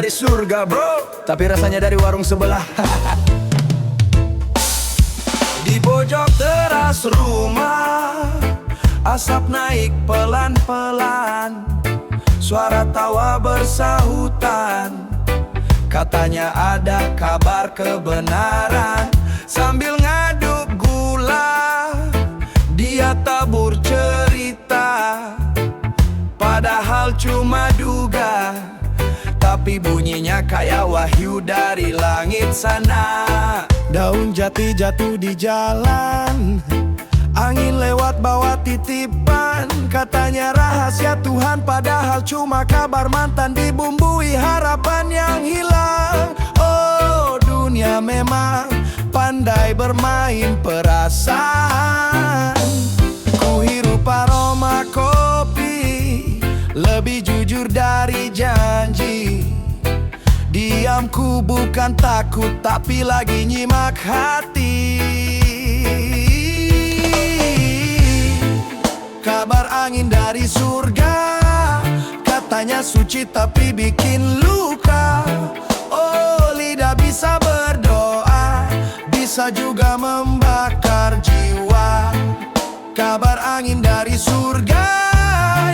dari surga bro, tapi rasanya dari warung sebelah. Di pojok teras rumah, asap naik pelan-pelan, suara tawa bersahutan. Katanya ada kabar kebenaran. Sambil ngaduk gula, dia tabur cerita, padahal cuma duga, tapi bunyinya kayak wahyu dari langit sana. Daun jati jatuh di jalan, angin lewat bawa titipan. Katanya rahasia Tuhan, padahal cuma kabar mantan, dibumbui harapan yang hilang. Oh, dunia memang pandai bermain perasaan. Ku hirup aroma kopi, lebih jujur dari janji. Diamku bukan takut, tapi lagi nyimak hati. Kabar angin dari surga, katanya suci tapi bikin luka. Oh, lidah bisa berdoa, bisa juga membakar jiwa. Kabar angin dari surga,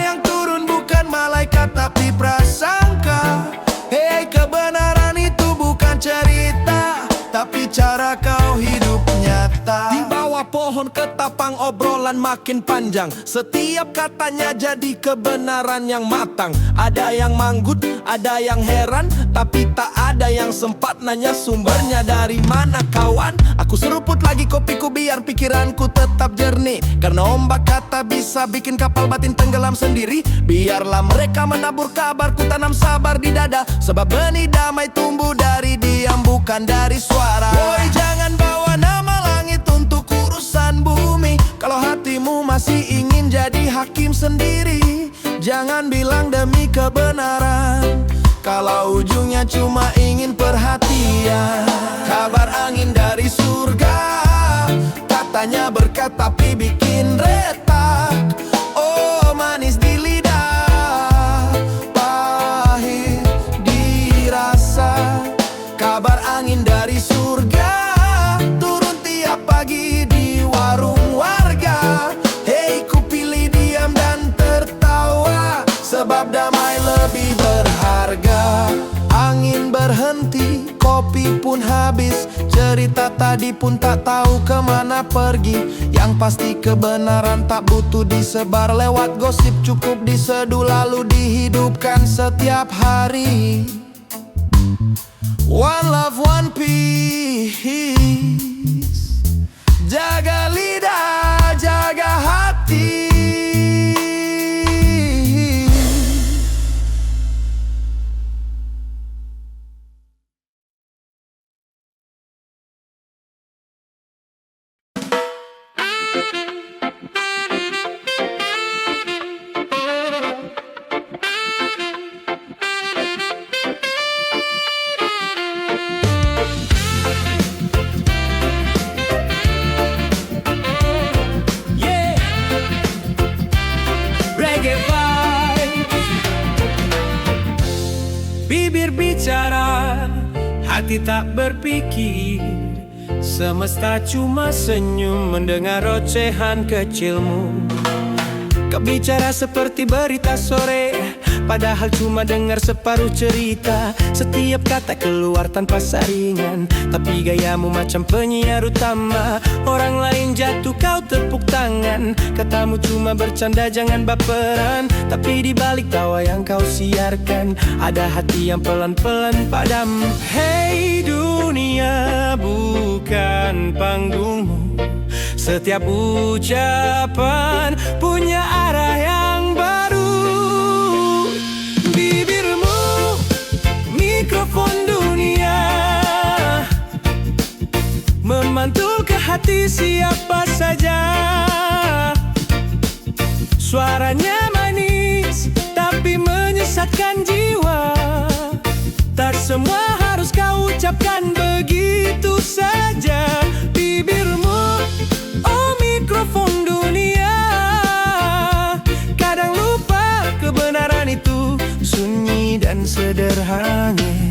yang turun bukan malaikat tapi prasangka. Hei, kebenaran itu bukan cerita, tapi cara kau hidup nyata. Di bawah pohon ketapang obrolan makin panjang, setiap katanya jadi kebenaran yang matang. Ada yang manggut, ada yang heran, tapi tak ada yang sempat nanya sumbernya dari mana kawan. Aku seruput lagi kopiku biar pikiranku tetap jernih, karena ombak kata bisa bikin kapal batin tenggelam sendiri. Biarlah mereka menabur kabar, ku tanam sabar di dada, sebab benih damai tumbuh dari diam bukan dari suara. Woi, jangan bawa nama langit untuk urusan bumi. Kalau hatimu masih ingin jadi hakim sendiri, jangan bilang demi kebenaran, kalau ujungnya cuma ingin perhatian. Kabar angin dari surga, katanya berkat tapi bikin retak. Oh, manis di lidah, pahit dirasa. Kabar angin dari surga, turun tiap pagi di warung warga. Hei, ku pilih diam dan tertawa, sebab damai lebih berharga. Angin berhenti, kopi pun habis, cerita tadi pun tak tahu kemana pergi. Yang pasti kebenaran tak butuh disebar lewat gosip, cukup diseduh lalu dihidupkan setiap hari. One love, one peace. Jaga lidah, jaga hati. Bibir bicara, hati tak berpikir. Semesta cuma senyum mendengar ocehan kecilmu. Kau bicara seperti berita sore, padahal cuma dengar separuh cerita. Setiap kata keluar tanpa saringan, tapi gayamu macam penyiar utama. Orang lain jatuh kau tepuk tangan, katamu cuma bercanda jangan baperan. Tapi di balik tawa yang kau siarkan, ada hati yang pelan-pelan padam. Hei dunia, bukan panggungmu. Setiap ucapan punya arah yang baru. Bibirmu mikrofon dunia, memantul ke hati siapa saja. Suaranya manis tapi menyesatkan jiwa. Tak semua harus kau ucapkan begitu saja. Bibirmu, oh mikrofon dunia, kadang lupa kebenaran itu sunyi dan sederhana.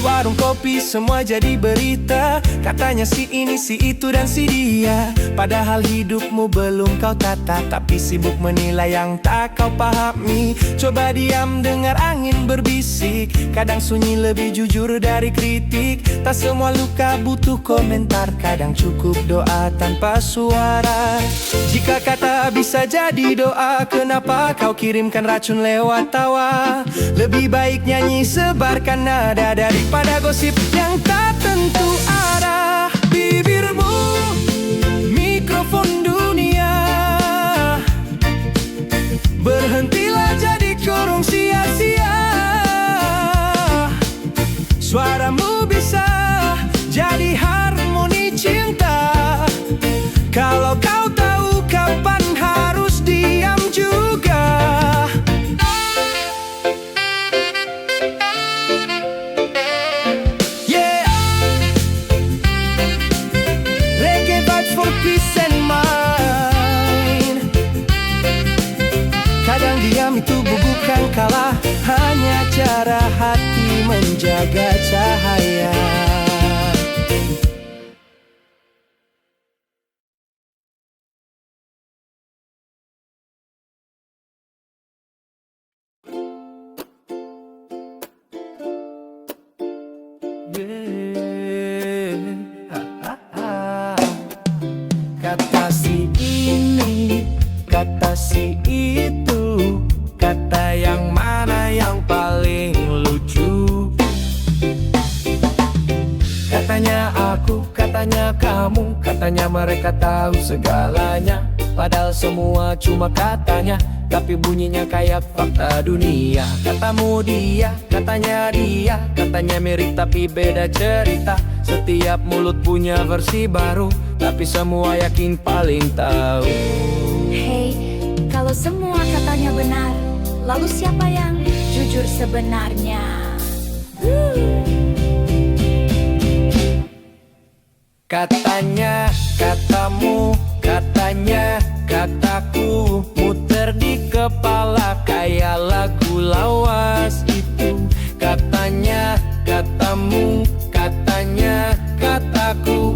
warung kopi semua jadi berita. Katanya si ini, si itu, dan si dia. Padahal hidupmu belum kau tata, tapi sibuk menilai yang tak kau pahami. Coba diam dengar angin berbisik, kadang sunyi lebih jujur dari kritik. Tak semua luka butuh komentar, kadang cukup doa tanpa suara. Jika kata bisa jadi doa, kenapa kau kirimkan racun lewat tawa? Lebih baik nyanyi sebarkan nada daripada gosip yang tak tentu arah. Bibirmu mikrofon dunia, berhentilah jadi corong sia-sia. Suaramu bisa jadi harmoni cinta, kalau kau tahu kapan harus diam juga. Yeah, reggae vibes for peace and mind. Kadang diam itu bukan kalah, hanya cara hati menjaga cahaya. Kata si ini, kata si itu, kata yang mana yang paling lucu? Katanya aku, katanya kamu, katanya mereka tahu segalanya. Padahal semua cuma katanya, tapi bunyinya kayak fakta dunia. Katamu dia, katanya dia, katanya mirip tapi beda cerita. Setiap mulut punya versi baru, tapi semua yakin paling tahu. Hey, kalau semua katanya benar, lalu siapa yang jujur sebenarnya? Katanya, katamu, katanya, kataku, muter di kepala kayak lagu lawas itu. Katanya, katamu, katanya, kataku,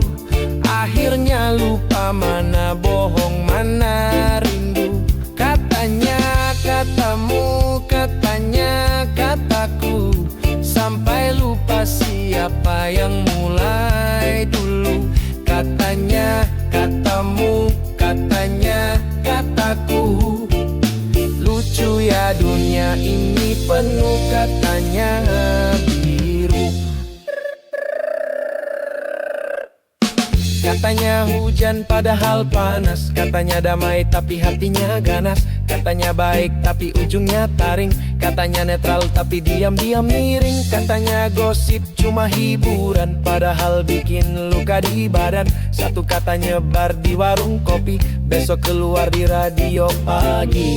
akhirnya lupa mana bohong, mana rindu. Katanya, katamu, katanya, kataku, sampai lupa siapa yang mulai dulu. Katanya, katamu, katanya, kataku, lucu ya dunia ini penuh katanya biru. Katanya hujan padahal panas, katanya damai tapi hatinya ganas. Katanya baik tapi ujungnya taring, katanya netral tapi diam-diam miring. Katanya gosip cuma hiburan, padahal bikin luka di badan. Satu kata nyebar di warung kopi, besok keluar di radio pagi.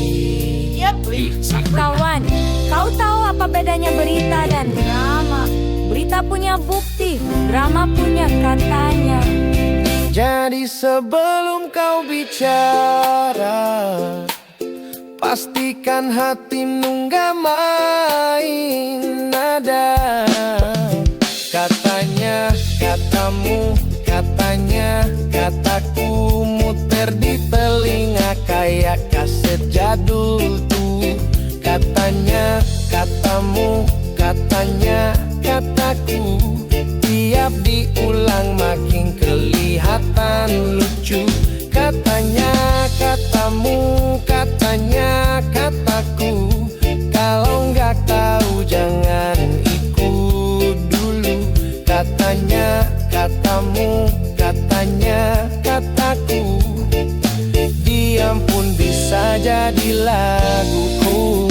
Kawan, kau tahu apa bedanya berita dan drama? Berita punya bukti, drama punya katanya. Jadi sebelum kau bicara, pastikan hatimu nggak main nada. Katanya, katamu, katanya, kataku, muter di telinga kayak kaset jadul tuh. Katanya, katamu, katanya, kataku, tiap diulang makin kelihatan lucu. Katanya, katamu, katanya, kataku, kalau nggak tahu jangan ikut dulu. Katanya, katamu, katanya, kataku, diam pun bisa jadi laguku.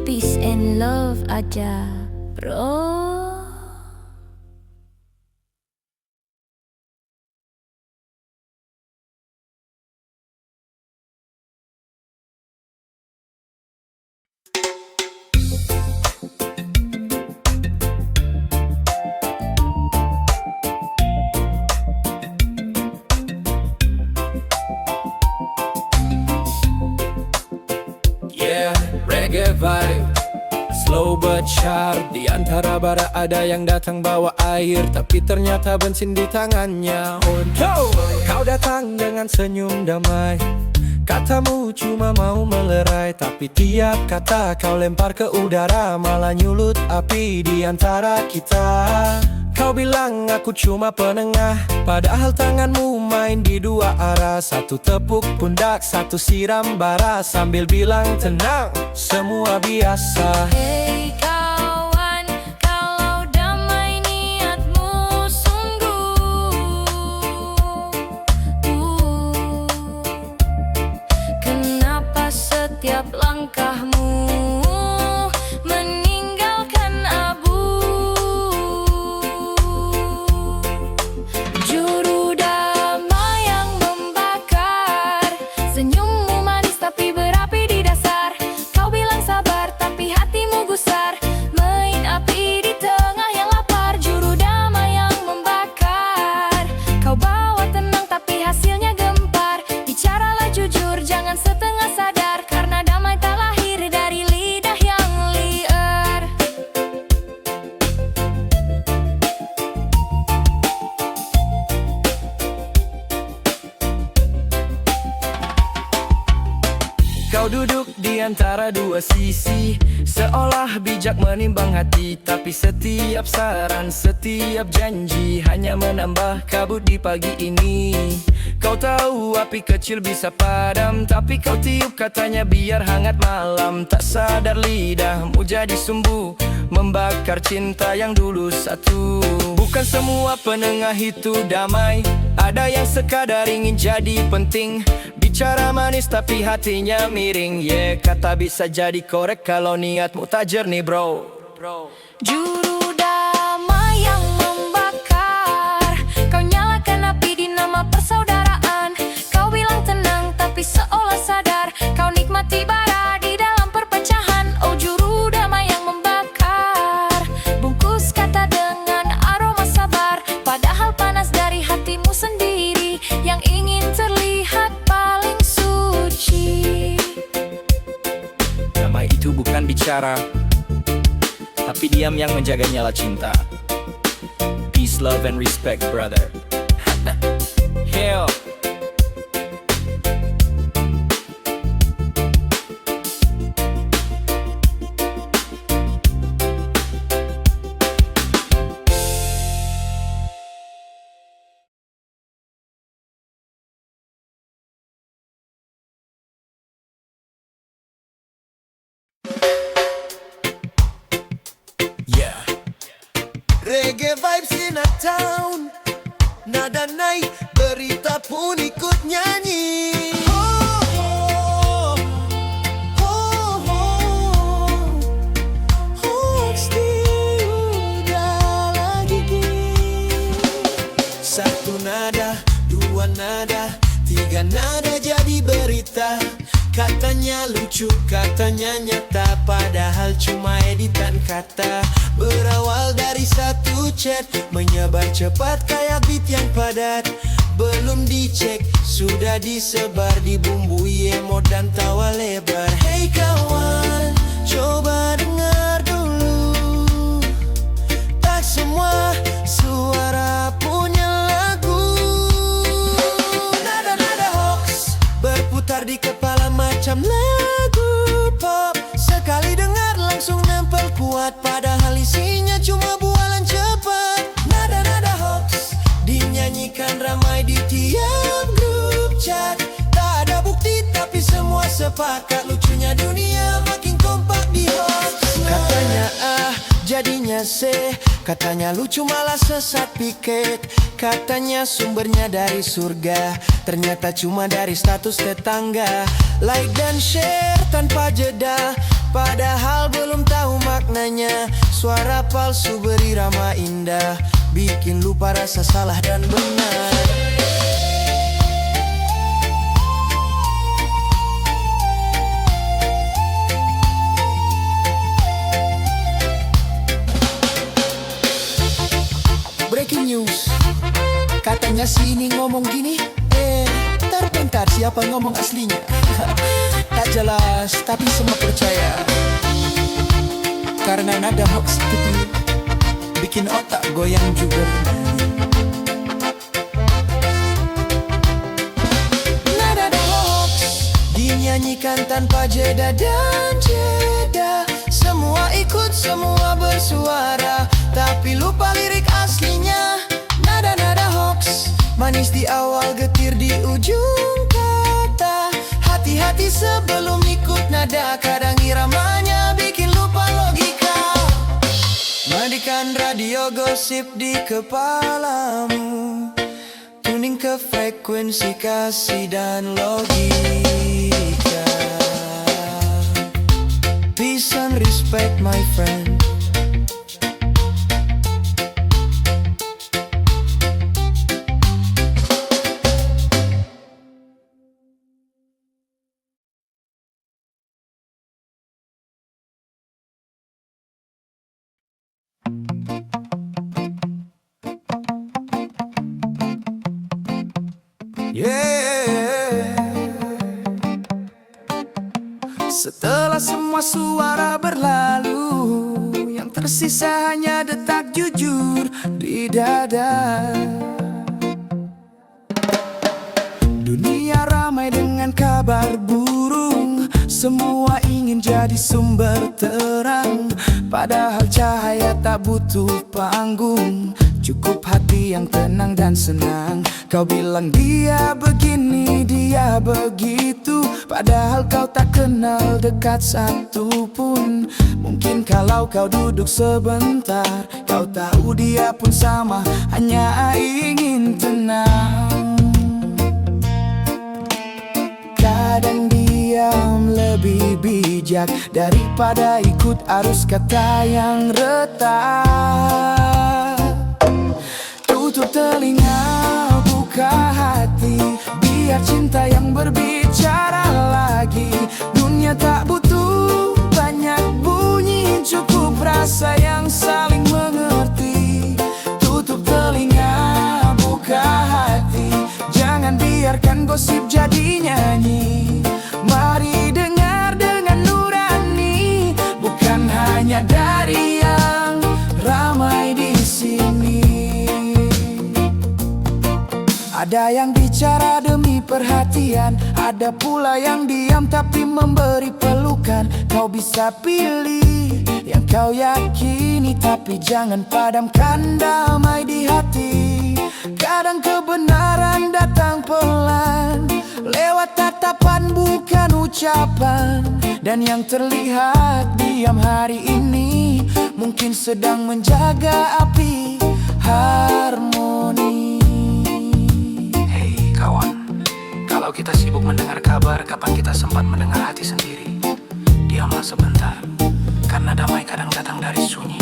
Peace and love aja. bro. Yeah, reggae vibe, slow but sharp. Di antara bara ada yang datang bawa air, tapi ternyata bensin di tangannya. Oh no, kau datang dengan senyum damai. Katamu cuma mau melerai, tapi tiap kata kau lempar ke udara, malah nyulut api di antara kita. Kau bilang aku cuma penengah, padahal tanganmu main di dua arah. Satu tepuk pundak, satu siram bara, sambil bilang tenang, semua biasa. Hei kawan, kalau damai niatmu sungguh, kenapa setiap langkahmu meninggalkan abu? Juru damai yang membakar, senyummu manis tapi berapi di dasar. Kau bilang sabar tapi hatimu gusar, main api di tengah yang lapar. Juru damai yang membakar, kau bawa tenang tapi hasilnya gempar. Bicaralah jujur, jangan setengah sadar, karena damai tak lahir dari lidah yang liar. Kau duduk di antara dua sisi, seolah bijak menimbang hati. Tapi setiap saran, setiap janji hanya menambah kabut di pagi ini. Kau tahu api kecil bisa padam, tapi kau tiup katanya biar hangat malam. Tak sadar lidahmu jadi sumbu, membakar cinta yang dulu satu. Bukan semua penengah itu damai, ada yang sekadar ingin jadi penting. Bicara manis tapi hatinya miring. Yeah, kata bisa jadi korek kalau niatmu tak jernih bro. Juru damai yang membakar, kau nyalakan api di nama persaudaraan. Kau bilang tenang tapi seolah sadar, kau nikmati bara di dalam perpecahan. Oh juru damai yang membakar, bungkus kata dengan aroma sabar, padahal panas dari hatimu sendiri yang ingin terlihat paling suci. Damai itu bukan bicara, tapi diam yang menjaga nyala cinta. Peace, love, and respect, brother. Hell. Yeah. Reggae vibes in a town, nada naik, berita pun ikut nyanyi. Ho, ho, ho, ho. Hoax tiada lagi. Satu nada, dua nada, tiga nada jadi berita. Katanya lucu, katanya nyata, padahal cuma editan kata. Berawal dari satu chat, menyebar cepat kayak beat yang padat. Belum dicek, sudah disebar, dibumbui emot dan tawa lebar. Hey kawan, coba dengar dulu, tak semua suara punya lagu. Nada-nada hoax berputar di kepala macam lagu pop. Sekali dengar langsung nempel kuat, padahal isinya cuma bualan cepat. Nada-nada hoax dinyanyikan ramai di tiap grup chat. Tak ada bukti tapi semua sepakat, lucunya dunia makin kompak di hoax. Katanya A, jadinya C, katanya lucu malah sesat piket. Katanya sumbernya dari surga, ternyata cuma dari status tetangga. Like dan share tanpa jeda, padahal belum tahu maknanya. Suara palsu berirama indah, bikin lupa rasa salah dan benar. Breaking news, katanya si ini ngomong gini. Bentar, siapa ngomong aslinya? Tak jelas, tapi semua percaya. Karena nada hoax itu bikin otak goyang juga. Nada hoax dinyanyikan tanpa jeda dan jeda. Semua ikut, semua bersuara, tapi lupa lirik aslinya. Nada hoax manis di awal, getir di ujung kata. Hati-hati sebelum ikut nada, kadang iramanya bikin lupa logika. Matikan radio gosip di kepalamu, tuning ke frekuensi kasih dan logika. Peace and respect my friend. Setelah semua suara berlalu, yang tersisa hanya detak jujur di dada. Dunia ramai dengan kabar burung, semua ingin jadi sumber terang. Padahal cahaya tak butuh panggung, cukup hati yang tenang dan senang. Kau bilang dia begini, dia begitu, padahal kau tak kenal dekat satu pun. Mungkin kalau kau duduk sebentar, kau tahu dia pun sama, hanya ingin tenang. Kadang diam lebih bijak daripada ikut arus kata yang retak. Tutup telinga, buka hati, biar cinta yang berbicara lagi. Dunia tak butuh banyak bunyi, cukup rasa yang saling mengerti. Tutup telinga, buka hati, jangan biarkan gosip jadi nyanyi. Mari dengar dengan nurani, bukan hanya dari yang ramai di sini. Ada yang bicara demi perhatian, ada pula yang diam tapi memberi pelukan. Kau bisa pilih yang kau yakini, tapi jangan padamkan damai di hati. Kadang kebenaran datang pelan, lewat tatapan bukan ucapan. Dan yang terlihat diam hari ini, mungkin sedang menjaga api harmoni. Kawan, kalau kita sibuk mendengar kabar, kapan kita sempat mendengar hati sendiri? Diamlah sebentar, karena damai kadang datang dari sunyi.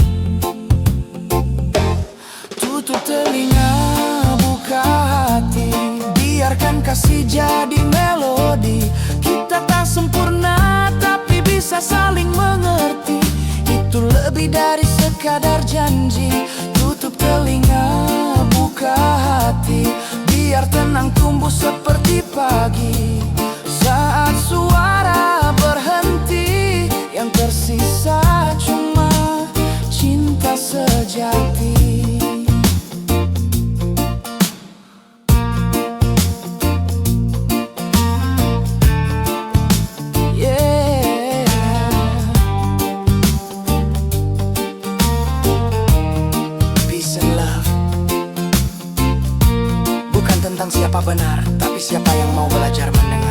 Tutup telinga, buka hati, biarkan kasih jadi melodi. Kita tak sempurna, tapi bisa saling mengerti. Itu lebih dari sekadar janji. Tutup telinga, buka hati, biar tenang tumbuh seperti pagi. Saat suara berhenti, yang tersisa cuma cinta sejati. Siapa benar, tapi siapa yang mau belajar mendengar.